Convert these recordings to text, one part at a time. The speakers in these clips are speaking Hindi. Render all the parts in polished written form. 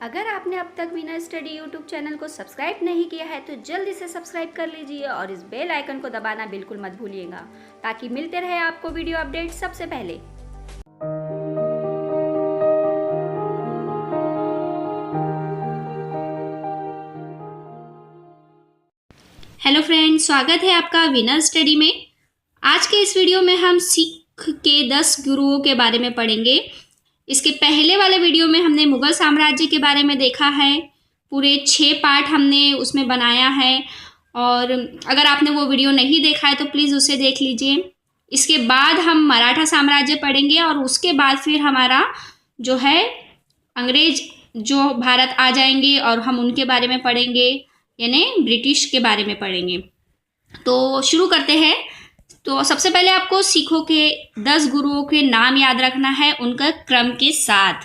अगर आपने अब तक विनर स्टडी यूट्यूब चैनल को सब्सक्राइब नहीं किया है तो जल्दी से सब्सक्राइब कर लीजिए और इस बेल आइकन को दबाना बिल्कुल मत भूलिएगा ताकि मिलते रहे आपको वीडियो अपडेट सबसे पहले। हेलो फ्रेंड्स, स्वागत है आपका विनर स्टडी में। आज के इस वीडियो में हम सिख के 10 गुरुओं के बारे में पढ़ेंगे। इसके पहले वाले वीडियो में हमने मुगल साम्राज्य के बारे में देखा है। पूरे 6 पार्ट हमने उसमें बनाया है और अगर आपने वो वीडियो नहीं देखा है तो प्लीज़ उसे देख लीजिए। इसके बाद हम मराठा साम्राज्य पढ़ेंगे और उसके बाद फिर हमारा जो है अंग्रेज जो भारत आ जाएंगे और हम उनके बारे में पढ़ेंगे, यानी ब्रिटिश के बारे में पढ़ेंगे। तो शुरू करते हैं। तो सबसे पहले आपको सिखों के 10 गुरुओं के नाम याद रखना है उनका क्रम के साथ।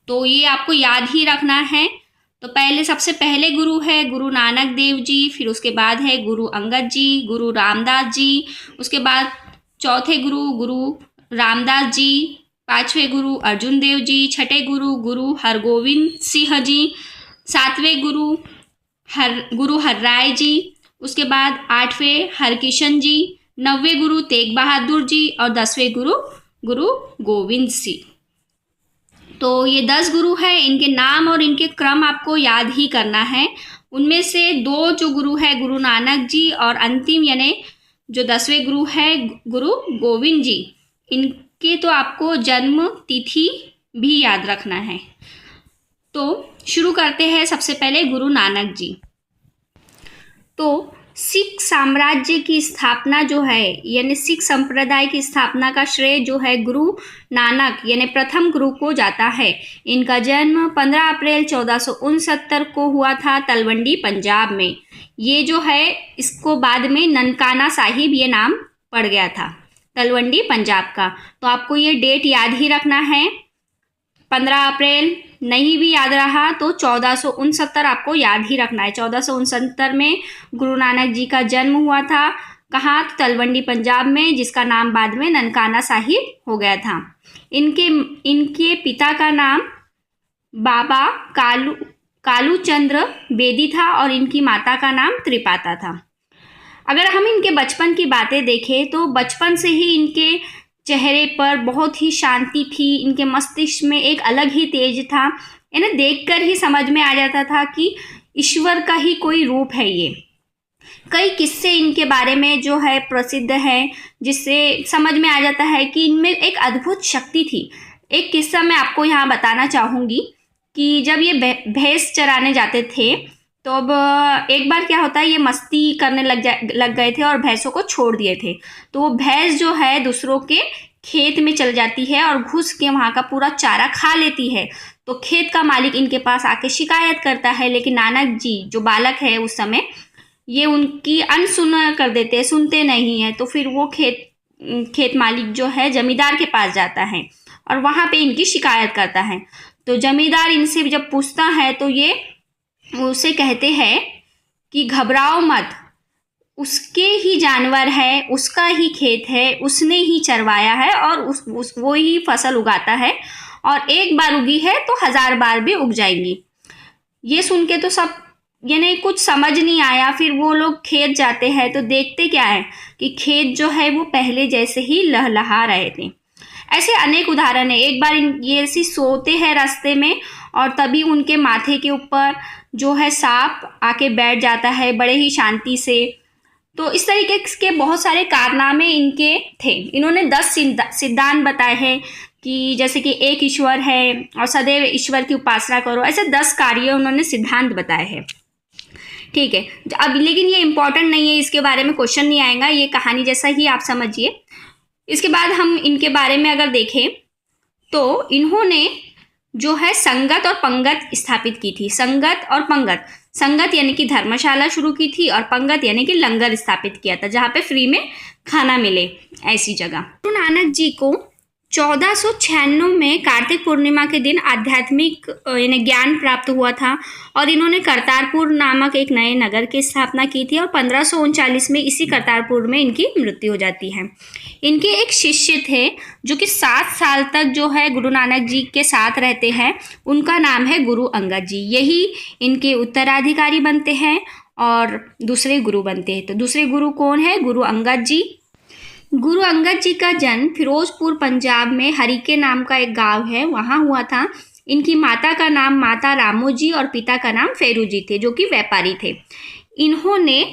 तो ये आपको याद ही रखना है। तो सबसे पहले गुरु है गुरु नानक देव जी, फिर उसके बाद है गुरु अंगद जी, गुरु रामदास जी, उसके बाद चौथे गुरु गुरु रामदास जी, पांचवें गुरु अर्जुन देव जी, छठे गुरु गुरु हरगोविंद सिंह जी, सातवें गुरु हरराय जी, उसके बाद 8वें हरकिशन जी, 9वें गुरु तेग बहादुर जी और 10वें गुरु गोविंद सिंह। तो ये 10 गुरु हैं, इनके नाम और इनके क्रम आपको याद ही करना है। उनमें से 2 जो गुरु है गुरु नानक जी और अंतिम यानी जो 10वें गुरु है गुरु गोविंद जी, इनके तो आपको जन्म तिथि भी याद रखना है। तो शुरू करते हैं सबसे पहले गुरु नानक जी। तो सिख साम्राज्य की स्थापना जो है यानी सिख संप्रदाय की स्थापना का श्रेय जो है गुरु नानक यानी प्रथम गुरु को जाता है। इनका जन्म 15 अप्रैल 1469 को हुआ था तलवंडी पंजाब में। ये जो है इसको बाद में ननकाना साहिब ये नाम पड़ गया था तलवंडी पंजाब का। तो आपको ये डेट याद ही रखना है। 15 अप्रैल नहीं भी याद रहा तो 1469 आपको याद ही रखना है। 1469 में गुरु नानक जी का जन्म हुआ था। कहाँ? तो तलवंडी पंजाब में, जिसका नाम बाद में ननकाना साहिब हो गया था। इनके पिता का नाम बाबा कालू चंद्र बेदी था और इनकी माता का नाम त्रिपाता था। अगर हम इनके बचपन की बातें देखें तो बचपन से ही इनके चेहरे पर बहुत ही शांति थी। इनके मस्तिष्क में एक अलग ही तेज था। इन्हें देखकर ही समझ में आ जाता था कि ईश्वर का ही कोई रूप है ये। कई किस्से इनके बारे में जो है प्रसिद्ध हैं, जिससे समझ में आ जाता है कि इनमें एक अद्भुत शक्ति थी। एक किस्सा मैं आपको यहाँ बताना चाहूँगी कि जब ये भैंस चराने जाते थे तो अब एक बार क्या होता है, ये मस्ती करने लग गए थे और भैंसों को छोड़ दिए थे। तो वो भैंस जो है दूसरों के खेत में चल जाती है और घुस के वहाँ का पूरा चारा खा लेती है। तो खेत का मालिक इनके पास आके शिकायत करता है, लेकिन नानक जी जो बालक है उस समय ये उनकी अनसुना कर देते हैं, सुनते नहीं है। तो फिर वो खेत मालिक जो है जमींदार के पास जाता है और वहाँ पे इनकी शिकायत करता है। तो जमींदार इनसे जब पूछता है तो ये उसे कहते हैं कि घबराओ मत, उसके ही जानवर है, उसका ही खेत है, उसने ही चरवाया है और वो ही फसल उगाता है और एक बार उगी है तो 1000 बार भी उग जाएंगी। ये सुन के तो सब यानी कुछ समझ नहीं आया। फिर वो लोग खेत जाते हैं तो देखते क्या है कि खेत जो है वो पहले जैसे ही लहलहा रहे थे। ऐसे अनेक उदाहरण है। एक बार ये ऐसी सोते हैं रास्ते में और तभी उनके माथे के ऊपर जो है सांप आके बैठ जाता है बड़े ही शांति से। तो इस तरीके के बहुत सारे कारनामे इनके थे। इन्होंने 10 सिद्धांत बताए हैं कि जैसे कि एक ईश्वर है और सदैव ईश्वर की उपासना करो। ऐसे 10 कार्य उन्होंने सिद्धांत बताए हैं। ठीक है, अब लेकिन ये इम्पोर्टेंट नहीं है, इसके बारे में क्वेश्चन नहीं आएगा, ये कहानी जैसा ही आप समझिए। इसके बाद हम इनके बारे में अगर देखें तो इन्होंने जो है संगत और पंगत स्थापित की थी। संगत और पंगत, संगत यानी कि धर्मशाला शुरू की थी और पंगत यानी कि लंगर स्थापित किया था जहाँ पे फ्री में खाना मिले, ऐसी जगह। गुरु नानक जी को 1496 में कार्तिक पूर्णिमा के दिन आध्यात्मिक यानी ज्ञान प्राप्त हुआ था और इन्होंने करतारपुर नामक एक नए नगर की स्थापना की थी और 1539 में इसी करतारपुर में इनकी मृत्यु हो जाती है। इनके एक शिष्य थे जो कि 7 साल तक जो है गुरु नानक जी के साथ रहते हैं, उनका नाम है गुरु अंगद जी। यही इनके उत्तराधिकारी बनते हैं और दूसरे गुरु बनते हैं। तो दूसरे गुरु कौन है? गुरु अंगद जी। गुरु अंगद जी का जन्म फिरोजपुर पंजाब में हरिके नाम का एक गांव है, वहाँ हुआ था। इनकी माता का नाम माता रामो जी और पिता का नाम फेरू जी थे, जो कि व्यापारी थे। इन्होंने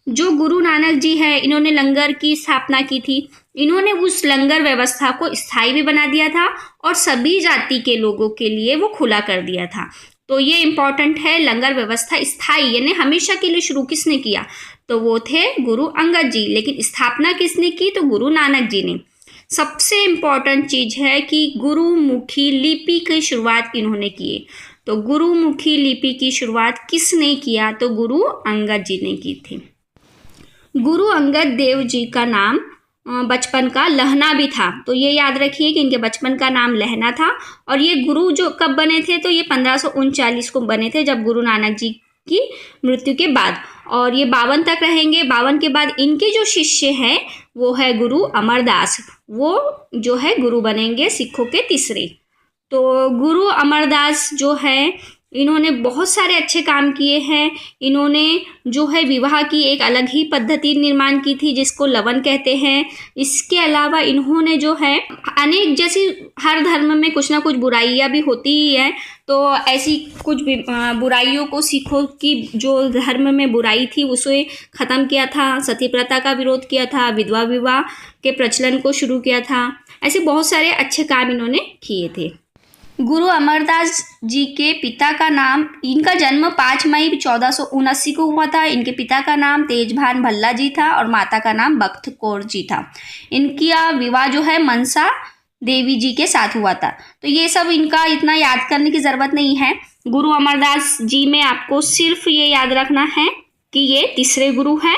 जो गुरु नानक जी है, इन्होंने लंगर की स्थापना की थी। इन्होंने उस लंगर व्यवस्था को स्थायी भी बना दिया था और सभी जाति के लोगों के लिए वो खुला कर दिया था। तो ये इम्पॉर्टेंट है, लंगर व्यवस्था स्थायी यानी हमेशा के लिए शुरू किसने किया? तो वो थे गुरु अंगद जी। लेकिन स्थापना किसने की? तो गुरु नानक जी ने। सबसे इम्पॉर्टेंट चीज है कि गुरुमुखी लिपि की शुरुआत इन्होंने की। तो गुरुमुखी लिपि की शुरुआत किसने किया? तो गुरु अंगद जी ने की थी। गुरु अंगद देव जी का नाम बचपन का लहना भी था। तो ये याद रखिए कि इनके बचपन का नाम लहना था। और ये गुरु जो कब बने थे? तो ये 1539 को बने थे, जब गुरु नानक जी की मृत्यु के बाद। और ये 52 तक रहेंगे। 52 के बाद इनके जो शिष्य हैं वो है गुरु अमरदास। वो जो है गुरु बनेंगे सिखों के तीसरे। तो गुरु अमरदास जो है, इन्होंने बहुत सारे अच्छे काम किए हैं। इन्होंने जो है विवाह की एक अलग ही पद्धति निर्माण की थी, जिसको लवन कहते हैं। इसके अलावा इन्होंने जो है अनेक, जैसी हर धर्म में कुछ ना कुछ बुराइयां भी होती ही है, तो ऐसी कुछ बुराइयों को, सिखों की जो धर्म में बुराई थी उसे ख़त्म किया था। सती प्रथा का विरोध किया था, विधवा विवाह के प्रचलन को शुरू किया था। ऐसे बहुत सारे अच्छे काम इन्होंने किए थे। गुरु अमरदास जी के पिता का नाम, इनका जन्म 5 मई 1479 को हुआ था। इनके पिता का नाम तेजभान भल्ला जी था और माता का नाम बख्त कौर जी था। इनका विवाह जो है मनसा देवी जी के साथ हुआ था। तो ये सब इनका इतना याद करने की ज़रूरत नहीं है। गुरु अमरदास जी में आपको सिर्फ ये याद रखना है कि ये तीसरे गुरु हैं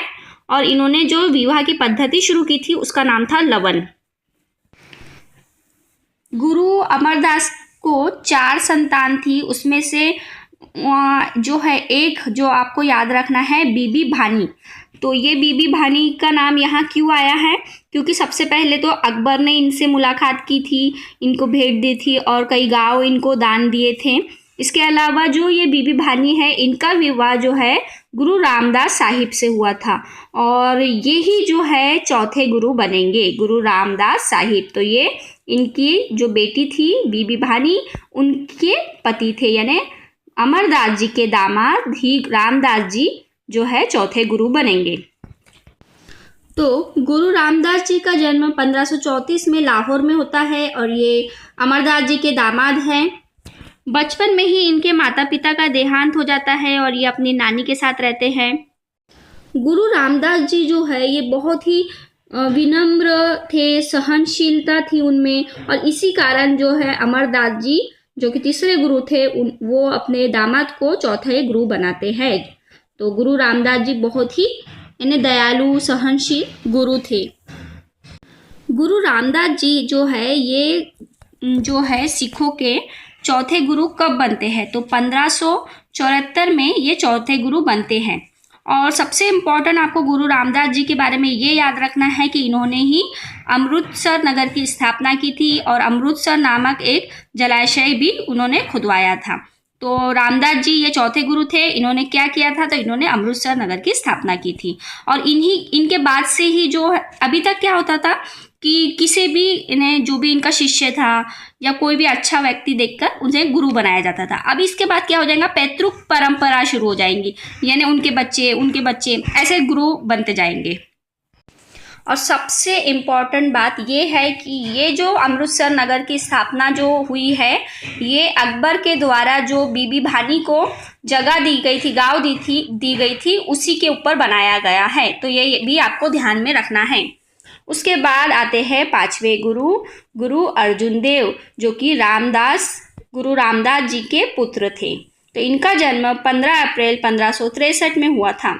और इन्होंने जो विवाह की पद्धति शुरू की थी उसका नाम था लवन। गुरु अमरदास को 4 संतान थी, उसमें से जो है एक जो आपको याद रखना है बीबी भानी। तो ये बीबी भानी का नाम यहाँ क्यों आया है? क्योंकि सबसे पहले तो अकबर ने इनसे मुलाकात की थी, इनको भेंट दी थी और कई गांव इनको दान दिए थे। इसके अलावा जो ये बीबी भानी है, इनका विवाह जो है गुरु रामदास साहिब से हुआ था और ये ही जो है चौथे गुरु बनेंगे, गुरु रामदास साहिब। तो ये इनकी जो बेटी थी बीबी भानी, उनके पति थे, यानी अमरदास जी के दामाद ही रामदास जी जो है चौथे गुरु बनेंगे। तो गुरु रामदास जी का जन्म 1534 में लाहौर में होता है और ये अमरदास जी के दामाद हैं। बचपन में ही इनके माता पिता का देहांत हो जाता है और ये अपनी नानी के साथ रहते हैं। गुरु रामदास जी जो है ये बहुत ही विनम्र थे, सहनशीलता थी उनमें और इसी कारण जो है अमरदास जी जो कि तीसरे गुरु थे वो अपने दामाद को चौथे गुरु बनाते हैं। तो गुरु रामदास जी बहुत ही दयालु सहनशील गुरु थे। गुरु रामदास जी जो है ये जो है सिखों के चौथे गुरु कब बनते हैं? तो 1574 में ये चौथे गुरु बनते हैं। और सबसे इम्पोर्टेंट आपको गुरु रामदास जी के बारे में ये याद रखना है कि इन्होंने ही अमृतसर नगर की स्थापना की थी और अमृतसर नामक एक जलाशय भी उन्होंने खुदवाया था। तो रामदास जी ये चौथे गुरु थे। इन्होंने क्या किया था? तो इन्होंने अमृतसर नगर की स्थापना की थी और इनके बाद से ही जो अभी तक क्या होता था कि किसी भी इन्हें जो भी इनका शिष्य था या कोई भी अच्छा व्यक्ति देखकर उन्हें गुरु बनाया जाता था। अब इसके बाद क्या हो जाएगा? पैतृक परंपरा शुरू हो जाएंगी, यानी उनके बच्चे ऐसे गुरु बनते जाएंगे। और सबसे इम्पॉर्टेंट बात ये है कि ये जो अमृतसर नगर की स्थापना जो हुई है, ये अकबर के द्वारा जो बीबी भानी को जगह दी गई थी, गांव दी गई थी, उसी के ऊपर बनाया गया है। तो ये भी आपको ध्यान में रखना है। उसके बाद आते हैं 5वें गुरु, गुरु अर्जुन देव, जो कि गुरु रामदास जी के पुत्र थे। तो इनका जन्म 15 अप्रैल 1563 में हुआ था।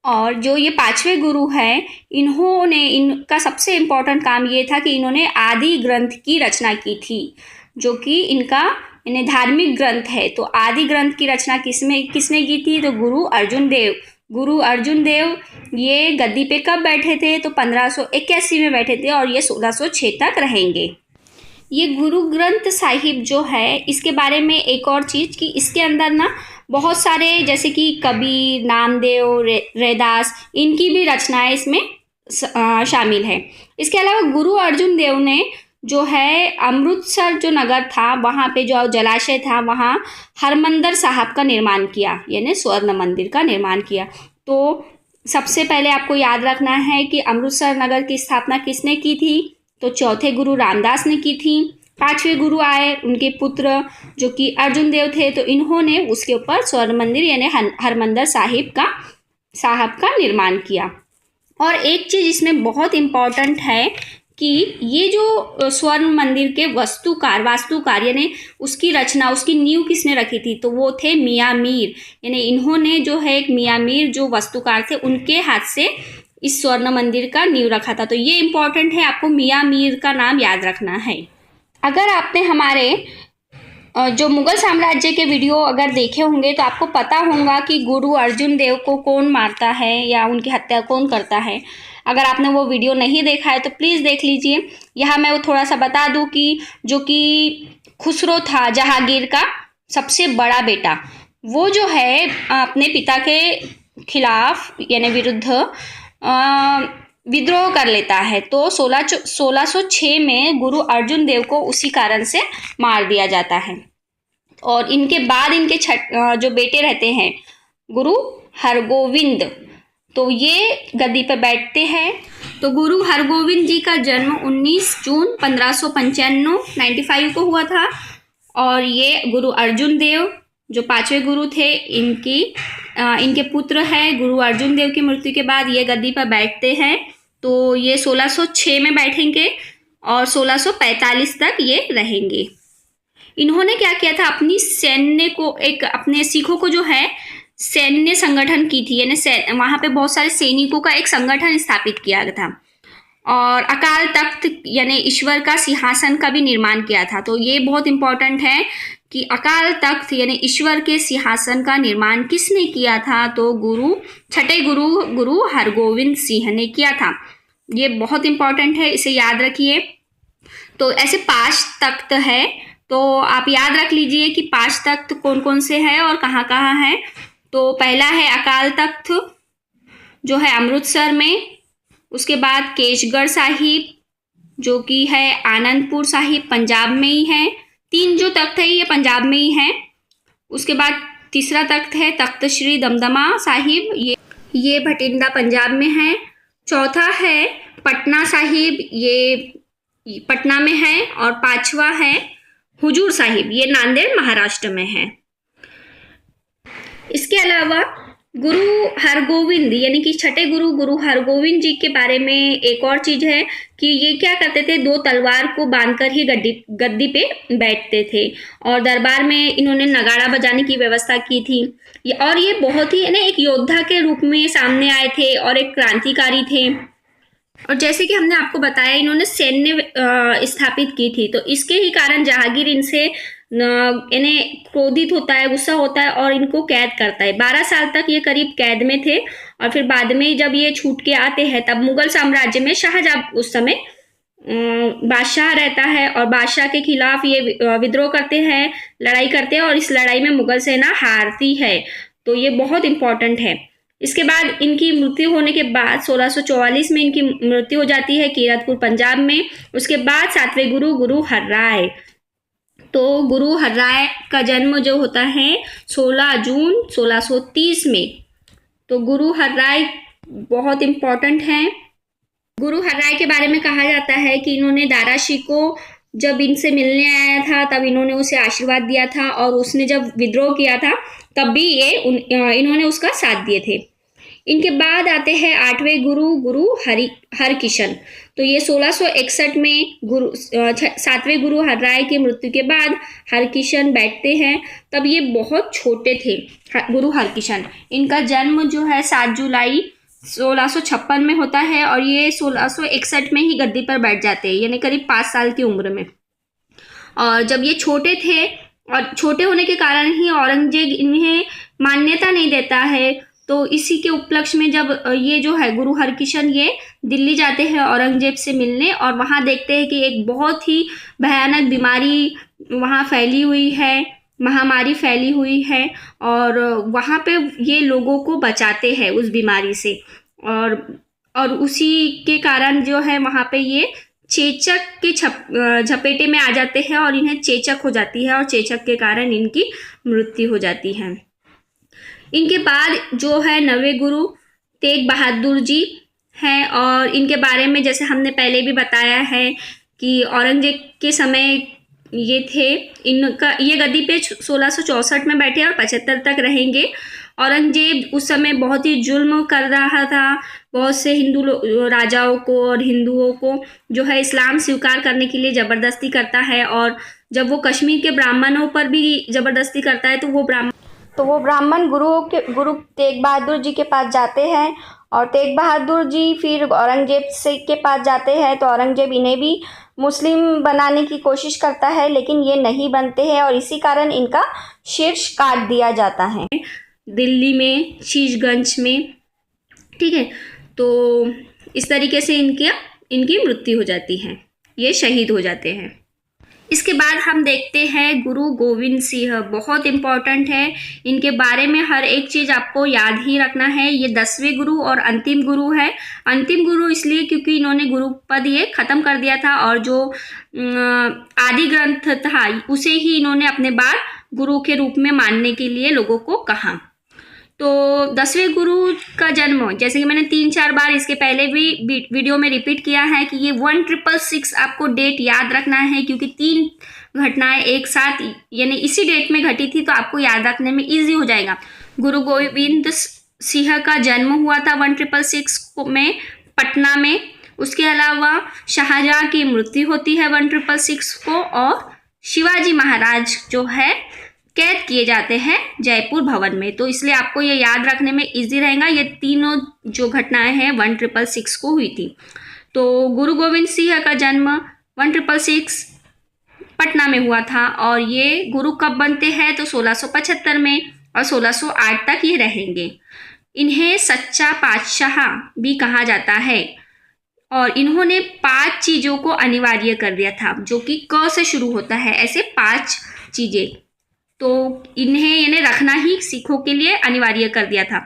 और जो ये पांचवें गुरु हैं, इन्होंने इनका सबसे इम्पोर्टेंट काम ये था कि इन्होंने आदि ग्रंथ की रचना की थी, जो कि इनका इन्हें धार्मिक ग्रंथ है। तो आदि ग्रंथ की रचना किसने की थी? तो गुरु अर्जुन देव। गुरु अर्जुन देव ये गद्दी पे कब बैठे थे? तो 1581 में बैठे थे और ये 1606 तक रहेंगे। ये गुरु ग्रंथ साहिब जो है, इसके बारे में एक और चीज़ कि इसके अंदर ना बहुत सारे, जैसे कि कबीर, नामदेव, रैदास, इनकी भी रचनाएं इसमें शामिल है। इसके अलावा गुरु अर्जुन देव ने जो है अमृतसर जो नगर था, वहाँ पे जो जलाशय था, वहाँ हरमंदिर साहब का निर्माण किया, यानी स्वर्ण मंदिर का निर्माण किया। तो सबसे पहले आपको याद रखना है कि अमृतसर नगर की स्थापना किसने की थी? तो चौथे गुरु रामदास ने की थी। पांचवें गुरु आए, उनके पुत्र जो कि अर्जुन देव थे, तो इन्होंने उसके ऊपर स्वर्ण मंदिर यानी हरमंदिर साहिब का निर्माण किया। और एक चीज़ इसमें बहुत इम्पॉर्टेंट है कि ये जो स्वर्ण मंदिर के वास्तुकार यानी उसकी रचना, उसकी नींव किसने रखी थी? तो वो थे मियाँ मीर, यानी इन्होंने जो है एक मियाँ मीर जो वास्तुकार थे, उनके हाथ से इस स्वर्ण मंदिर का नींव रखा था। तो ये इम्पॉर्टेंट है, आपको मियाँ मीर का नाम याद रखना है। अगर आपने हमारे जो मुगल साम्राज्य के वीडियो अगर देखे होंगे तो आपको पता होगा कि गुरु अर्जुन देव को कौन मारता है या उनकी हत्या कौन करता है। अगर आपने वो वीडियो नहीं देखा है तो प्लीज़ देख लीजिए। यहाँ मैं वो थोड़ा सा बता दूँ कि जो कि खुसरो था, जहांगीर का सबसे बड़ा बेटा, वो जो है अपने पिता के खिलाफ यानी विरुद्ध विद्रोह कर लेता है। तो 1606 में गुरु अर्जुन देव को उसी कारण से मार दिया जाता है। और इनके बाद इनके जो बेटे रहते हैं गुरु हरगोविंद, तो ये गद्दी पर बैठते हैं। तो गुरु हरगोविंद जी का जन्म 19 जून 1595 को हुआ था। और ये गुरु अर्जुन देव जो पांचवें गुरु थे, इनके पुत्र हैं। गुरु अर्जुन देव की मृत्यु के बाद ये गद्दी पर बैठते हैं। तो ये 1606 में बैठेंगे और 1645 तक ये रहेंगे। इन्होंने क्या किया था? अपनी सैन्य को अपने सिखों को जो है सैन्य संगठन की थी, यानी वहाँ पे बहुत सारे सैनिकों का एक संगठन स्थापित किया था। और अकाल तख्त यानी ईश्वर का सिंहासन का भी निर्माण किया था। तो ये बहुत इंपॉर्टेंट है कि अकाल तख्त यानी ईश्वर के सिंहासन का निर्माण किसने किया था? तो छठे गुरु हरगोविंद सिंह ने किया था। ये बहुत इंपॉर्टेंट है, इसे याद रखिए। तो ऐसे 5 तख्त है, तो आप याद रख लीजिए कि 5 तख्त कौन कौन से हैं और कहाँ कहाँ हैं। तो पहला है अकाल तख्त जो है अमृतसर में। उसके बाद केशगढ़ साहिब जो कि है आनंदपुर साहिब, पंजाब में ही है। 3 जो तख्त है ये पंजाब में ही हैं। उसके बाद तीसरा तख्त है तख्त श्री दमदमा साहिब, ये भटिंडा पंजाब में है। चौथा है पटना साहिब, ये पटना में है। और 5वां है हुजूर साहिब, ये नांदेड़ महाराष्ट्र में है। इसके अलावा गुरु हरगोविंद यानी कि छठे गुरु हरगोविंद जी के बारे में एक और चीज है कि ये क्या करते थे? 2 तलवार को बांधकर ही गद्दी पे बैठते थे। और दरबार में इन्होंने नगाड़ा बजाने की व्यवस्था की थी। और ये बहुत ही एक योद्धा के रूप में सामने आए थे और एक क्रांतिकारी थे। और जैसे कि हमने आपको बताया, इन्होंने सैन्य स्थापित की थी। तो इसके ही कारण जहांगीर इनसे इन्हें क्रोधित होता है, गुस्सा होता है और इनको कैद करता है। 12 साल तक ये करीब कैद में थे। और फिर बाद में जब ये छूट के आते हैं, तब मुगल साम्राज्य में शाहजहां उस समय बादशाह रहता है और बादशाह के खिलाफ ये विद्रोह करते हैं, लड़ाई करते हैं और इस लड़ाई में मुगल सेना हारती है। तो ये बहुत इंपॉर्टेंट है। इसके बाद इनकी मृत्यु होने के बाद 1644 में इनकी मृत्यु हो जाती है कीरतपुर पंजाब में। उसके बाद 7वें गुरु हर्राय। तो गुरु हर्राय का जन्म जो होता है 16 जून 1630 में। तो गुरु हर्राय बहुत इम्पोर्टेंट हैं। गुरु हर्राय के बारे में कहा जाता है कि इन्होंने दाराशी को जब इनसे मिलने आया था तब इन्होंने उसे आशीर्वाद दिया था, और उसने जब विद्रोह किया था तब भी इन्होंने उसका साथ दिए थे। इनके बाद आते हैं 8वें गुरु हरकिशन। तो ये 1661 में गुरु 7वें गुरु हरराय की मृत्यु के बाद हरकिशन बैठते हैं। तब ये बहुत छोटे थे गुरु हरकिशन। इनका जन्म जो है 7 जुलाई 1656 में होता है और ये 1661 में ही गद्दी पर बैठ जाते हैं, यानी करीब 5 साल की उम्र में। और जब ये छोटे थे और छोटे होने के कारण ही औरंगजेब इन्हें मान्यता नहीं देता है, तो इसी के उपलक्ष्य में जब ये जो है गुरु हरकिशन ये दिल्ली जाते हैं औरंगजेब से मिलने, और वहाँ देखते हैं कि एक बहुत ही भयानक बीमारी वहाँ फैली हुई है, महामारी फैली हुई है, और वहाँ पे ये लोगों को बचाते हैं उस बीमारी से। और उसी के कारण जो है वहाँ पे ये चेचक के झपेटे में आ जाते हैं और इन्हें चेचक हो जाती है, और चेचक के कारण इनकी मृत्यु हो जाती है। इनके बाद जो है 9वें गुरु तेग बहादुर जी हैं, और इनके बारे में जैसे हमने पहले भी बताया है कि औरंगजेब के समय ये थे। इनका ये गद्दी पे 1664 में बैठे और 75 तक रहेंगे। औरंगजेब उस समय बहुत ही जुल्म कर रहा था, बहुत से हिंदू राजाओं को और हिंदुओं को जो है इस्लाम स्वीकार करने के लिए ज़बरदस्ती करता है, और जब वो कश्मीर के ब्राह्मणों पर भी ज़बरदस्ती करता है तो वो ब्राह्मण गुरु तेग बहादुर जी के पास जाते हैं, और तेग बहादुर जी फिर औरंगजेब से के पास जाते हैं। तो औरंगजेब इन्हें भी मुस्लिम बनाने की कोशिश करता है, लेकिन ये नहीं बनते हैं और इसी कारण इनका शीर्ष काट दिया जाता है दिल्ली में शीशगंज में। ठीक है, तो इस तरीके से इनकी मृत्यु हो जाती है, ये शहीद हो जाते हैं। इसके बाद हम देखते हैं गुरु गोविंद सिंह, बहुत इम्पॉर्टेंट है। इनके बारे में हर एक चीज़ आपको याद ही रखना है। ये 10वें गुरु और अंतिम गुरु है। अंतिम गुरु इसलिए क्योंकि इन्होंने गुरु पद ये ख़त्म कर दिया था, और जो आदि ग्रंथ था उसे ही इन्होंने अपने बाद गुरु के रूप में मानने के लिए लोगों को कहा। तो 10वें गुरु का जन्म, जैसे कि मैंने 3-4 बार इसके पहले भी वीडियो में रिपीट किया है कि ये 1666 आपको डेट याद रखना है, क्योंकि 3 घटनाएं एक साथ यानी इसी डेट में घटी थी, तो आपको याद रखने में इजी हो जाएगा। गुरु गोविंद सिंह का जन्म हुआ था 1666 में पटना में। उसके अलावा शाहजहाँ की मृत्यु होती है 1666 को, और शिवाजी महाराज जो है कैद किए जाते हैं जयपुर भवन में। तो इसलिए आपको ये याद रखने में इजी रहेगा। ये तीनों जो घटनाएं हैं 1666 को हुई थी। तो गुरु गोविंद सिंह का जन्म 1666 पटना में हुआ था, और ये गुरु कब बनते हैं तो 1675 में, और 1608 तक ये रहेंगे। इन्हें सच्चा पातशाह भी कहा जाता है, और इन्होंने 5 चीज़ों को अनिवार्य कर दिया था, जो कि क से शुरू होता है। ऐसे 5 चीज़ें तो इन्हें यानी रखना ही सिखों के लिए अनिवार्य कर दिया था।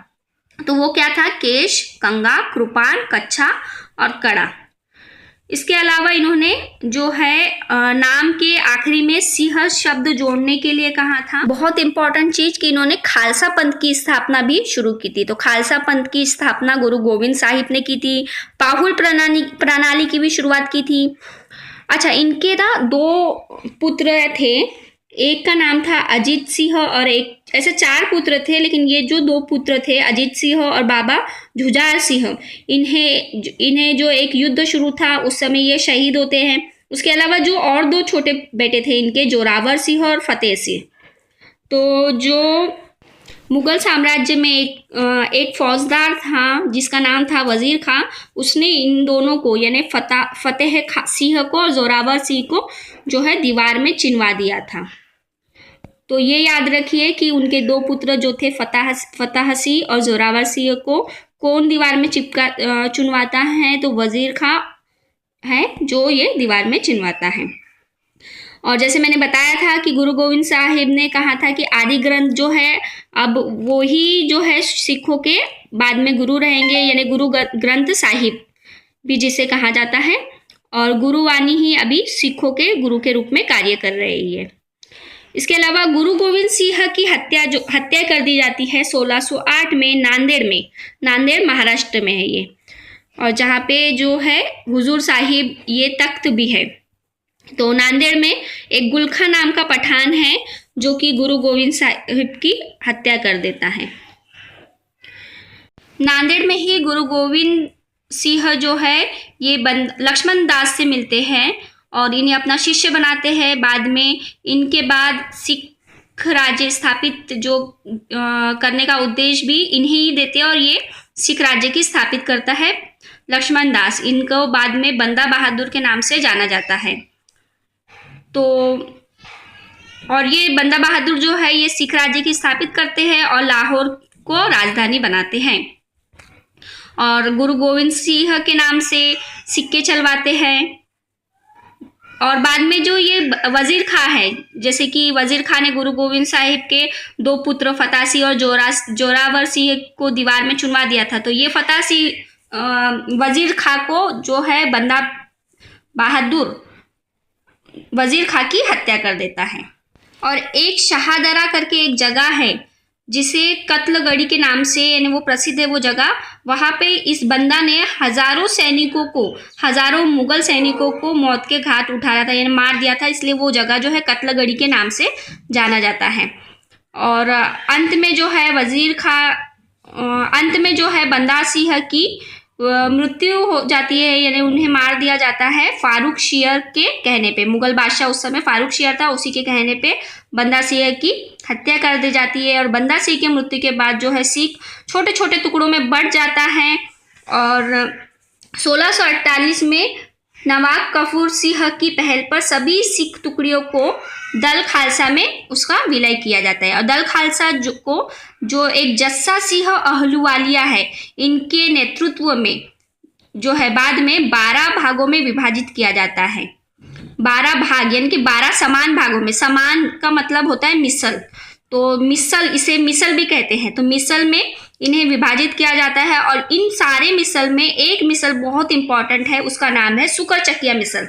तो वो क्या था? केश, कंगा, कृपाण, कच्छा और कड़ा। इसके अलावा इन्होंने जो है नाम के आखिरी में सिंह शब्द जोड़ने के लिए कहा था। बहुत इंपॉर्टेंट चीज कि इन्होंने खालसा पंथ की स्थापना भी शुरू की थी। तो खालसा पंथ की स्थापना गुरु गोविंद साहिब ने की थी। पाहुल प्रणाली की भी शुरुआत की थी। अच्छा, इनके ना 2 पुत्र थे। एक का नाम था अजीत सिंह और एक, ऐसे 4 पुत्र थे, लेकिन ये जो 2 पुत्र थे अजीत सिंह और बाबा जुझार सिंह, इन्हें जो एक युद्ध शुरू था उस समय ये शहीद होते हैं। उसके अलावा जो और 2 छोटे बेटे थे इनके, जोरावर सिंह और फतेह सिंह। तो जो मुगल साम्राज्य में एक फौजदार था जिसका नाम था वजीर खां, उसने इन दोनों को यानी फतेह सिंह को और जोरावर सिंह को जो है दीवार में चिनवा दिया था। तो ये याद रखिए कि उनके 2 पुत्र जो थे फतेह सिंह और जोरावर सिंह को कौन दीवार में चुनवाता है, तो वजीर खां है जो ये दीवार में चिनवाता है। और जैसे मैंने बताया था कि गुरु गोविंद साहिब ने कहा था कि आदि ग्रंथ जो है अब वो ही जो है सिखों के बाद में गुरु रहेंगे, यानी गुरु ग्रंथ साहिब भी जिसे कहा जाता है, और गुरुवाणी ही अभी सिखों के गुरु के रूप में कार्य कर रही है। इसके अलावा गुरु गोविंद सिंह की हत्या कर दी जाती है 1608 में नांदेड़ महाराष्ट्र में है ये, और जहाँ पे जो है हुजूर साहिब ये तख्त भी है। तो नांदेड़ में एक गुलखा नाम का पठान है जो कि गुरु गोविंद साहिब की हत्या कर देता है। नांदेड़ में ही गुरु गोविंद सिंह जो है ये लक्ष्मण दास से मिलते हैं और इन्हें अपना शिष्य बनाते हैं। बाद में इनके बाद सिख राज्य स्थापित जो करने का उद्देश्य भी इन्हें ही देते हैं और ये सिख राज्य की स्थापित करता है लक्ष्मण दास। इनको बाद में बंदा बहादुर के नाम से जाना जाता है। तो और ये बंदा बहादुर जो है ये सिख राज्य की स्थापित करते हैं और लाहौर को राजधानी बनाते हैं और गुरु गोविंद सिंह के नाम से सिक्के चलवाते हैं। और बाद में जो ये वजीर खां है, जैसे कि वजीर खां ने गुरु गोविंद साहिब के 2 पुत्र फतेह सिंह और जोरावर सिंह को दीवार में चुनवा दिया था। तो ये फतेह सिंह वजीर खां को जो है बंदा बहादुर वजीर खां की हत्या कर देता है। और एक शाहदरा करके एक जगह है जिसे कत्लगढ़ी के नाम से यानी वो प्रसिद्ध है वो जगह, वहाँ पे इस बंदा ने हजारों मुगल सैनिकों को मौत के घाट उठाया था यानी मार दिया था, इसलिए वो जगह जो है कत्लगढ़ी के नाम से जाना जाता है। और अंत में जो है बंदा सिंह की मृत्यु हो जाती है यानी उन्हें मार दिया जाता है फारूक शेर के कहने पे। मुगल बादशाह उस समय फारूक शेर था, उसी के कहने पे बंदा सिंह की हत्या कर दी जाती है। और बंदा सिंह की मृत्यु के बाद जो है सिख छोटे छोटे टुकड़ों में बढ़ जाता है और 1648 में नवाब कपूर सिंह की पहल पर सभी सिख टुकड़ियों को दल खालसा में उसका विलय किया जाता है। और दल खालसा जो एक जस्सा सिंह अहलुवालिया है, इनके नेतृत्व में जो है बाद में 12 भागों में विभाजित किया जाता है। 12 भाग यानी कि 12 समान भागों में, समान का मतलब होता है मिसल, तो मिसल, इसे मिसल भी कहते हैं। तो मिसल में इन्हें विभाजित किया जाता है और इन सारे मिसल में एक मिसल बहुत इंपॉर्टेंट है, उसका नाम है सुकर चकिया मिसल।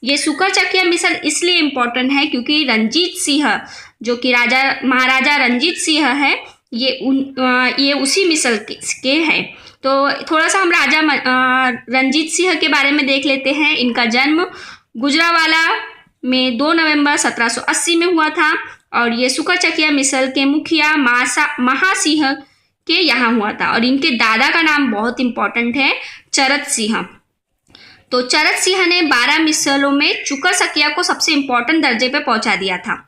ये सुकर चकिया मिसल इसलिए इम्पोर्टेंट है क्योंकि रंजीत सिंह जो कि महाराजा रंजीत सिंह है, ये उसी मिसल के हैं। तो थोड़ा सा हम राजा रंजीत सिंह के बारे में देख लेते हैं। इनका जन्म गुजरावाला में 2 नवंबर 1780 में हुआ था और ये सुकर चकिया मिसल के मुखिया महासिंह के यहाँ हुआ था। और इनके दादा का नाम बहुत इंपॉर्टेंट है, चरत सिंह। तो चरत सिंह ने 12 मिसलों में सुकर चकिया को सबसे इम्पोर्टेंट दर्जे पे पहुंचा दिया था।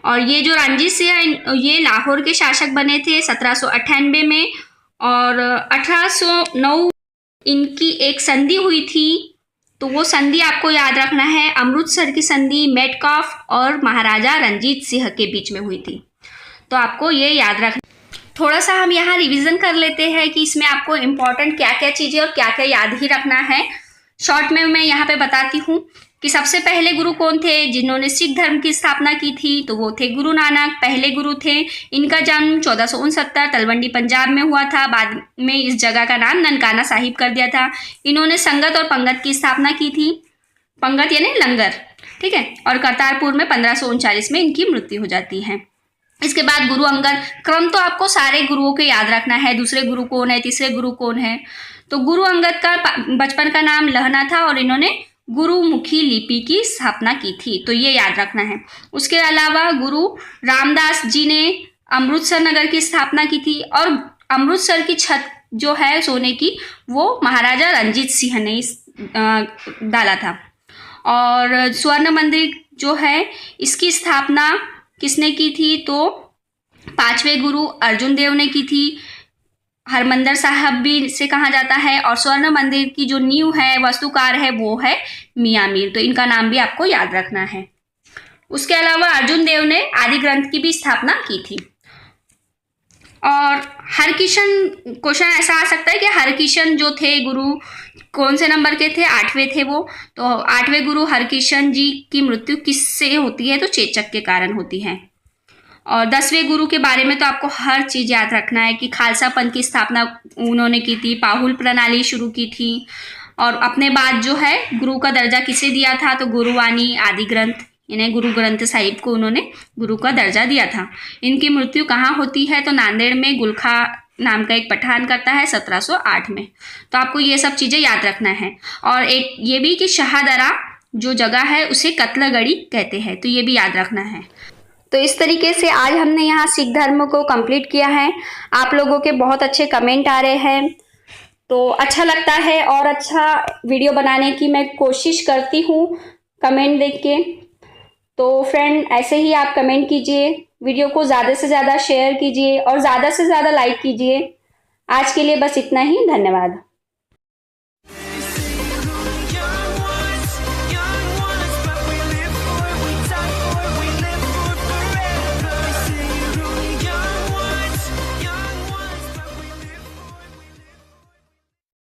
और ये जो रंजीत सिंह ये लाहौर के शासक बने थे 1798 में और 1809 इनकी एक संधि हुई थी। तो वो संधि आपको याद रखना है, अमृतसर की संधि मेटकाफ और महाराजा रंजीत सिंह के बीच में हुई थी। तो आपको ये याद रखना। थोड़ा सा हम यहाँ रिवीजन कर लेते हैं कि इसमें आपको इम्पोर्टेंट क्या क्या चीज़ें और क्या क्या याद ही रखना है। शॉर्ट में मैं यहाँ पे बताती हूँ कि सबसे पहले गुरु कौन थे जिन्होंने सिख धर्म की स्थापना की थी, तो वो थे गुरु नानक, पहले गुरु थे। इनका जन्म 1469 तलवंडी पंजाब में हुआ था। बाद में इस जगह का नाम ननकाना साहिब कर दिया था। इन्होंने संगत और पंगत की स्थापना की थी, पंगत यानी लंगर, ठीक है। और करतारपुर में 1539 में इनकी मृत्यु हो जाती है। इसके बाद गुरु अंगद, क्रम तो आपको सारे गुरुओं के याद रखना है, दूसरे गुरु कौन है, तीसरे गुरु कौन है। तो गुरु अंगद का बचपन का नाम लहना था और इन्होंने गुरुमुखी लिपि की स्थापना की थी, तो ये याद रखना है। उसके अलावा गुरु रामदास जी ने अमृतसर नगर की स्थापना की थी और अमृतसर की छत जो है सोने की वो महाराजा रंजीत सिंह ने डाला था। और स्वर्ण मंदिर जो है इसकी स्थापना किसने की थी, तो 5वें गुरु अर्जुन देव ने की थी। हरमंदिर साहब भी से कहा जाता है। और स्वर्ण मंदिर की जो नींव है, वास्तुकार है, वो है मियां मीर, तो इनका नाम भी आपको याद रखना है। उसके अलावा अर्जुन देव ने आदि ग्रंथ की भी स्थापना की थी। और हरकिशन, क्वेश्चन ऐसा आ सकता है कि हरकिशन जो थे गुरु कौन से नंबर के थे, 8वें थे वो। तो 8वें गुरु हरकिशन जी की मृत्यु किससे होती है, तो चेचक के कारण होती है। और 10वें गुरु के बारे में तो आपको हर चीज़ याद रखना है कि खालसा पंथ की स्थापना उन्होंने की थी, पाहुल प्रणाली शुरू की थी। और अपने बाद जो है गुरु का दर्जा किसे दिया था, तो गुरुवाणी आदि ग्रंथ यानी गुरु ग्रंथ साहिब को उन्होंने गुरु का दर्जा दिया था। इनकी मृत्यु कहाँ होती है, तो नांदेड़ में गुलखा नाम का एक पठान करता है 1708 में। तो आपको ये सब चीज़ें याद रखना है। और एक ये भी कि शाहदरा जो जगह है उसे कत्लगढ़ी कहते हैं, तो ये भी याद रखना है। तो इस तरीके से आज हमने यहाँ सिख धर्म को कंप्लीट किया है। आप लोगों के बहुत अच्छे कमेंट आ रहे हैं। तो अच्छा लगता है और अच्छा वीडियो बनाने की मैं कोशिश करती हूँ कमेंट देख के। तो फ्रेंड ऐसे ही आप कमेंट कीजिए, वीडियो को ज़्यादा से ज़्यादा शेयर कीजिए और ज़्यादा से ज़्यादा लाइक कीजिए। आज के लिए बस इतना ही, धन्यवाद।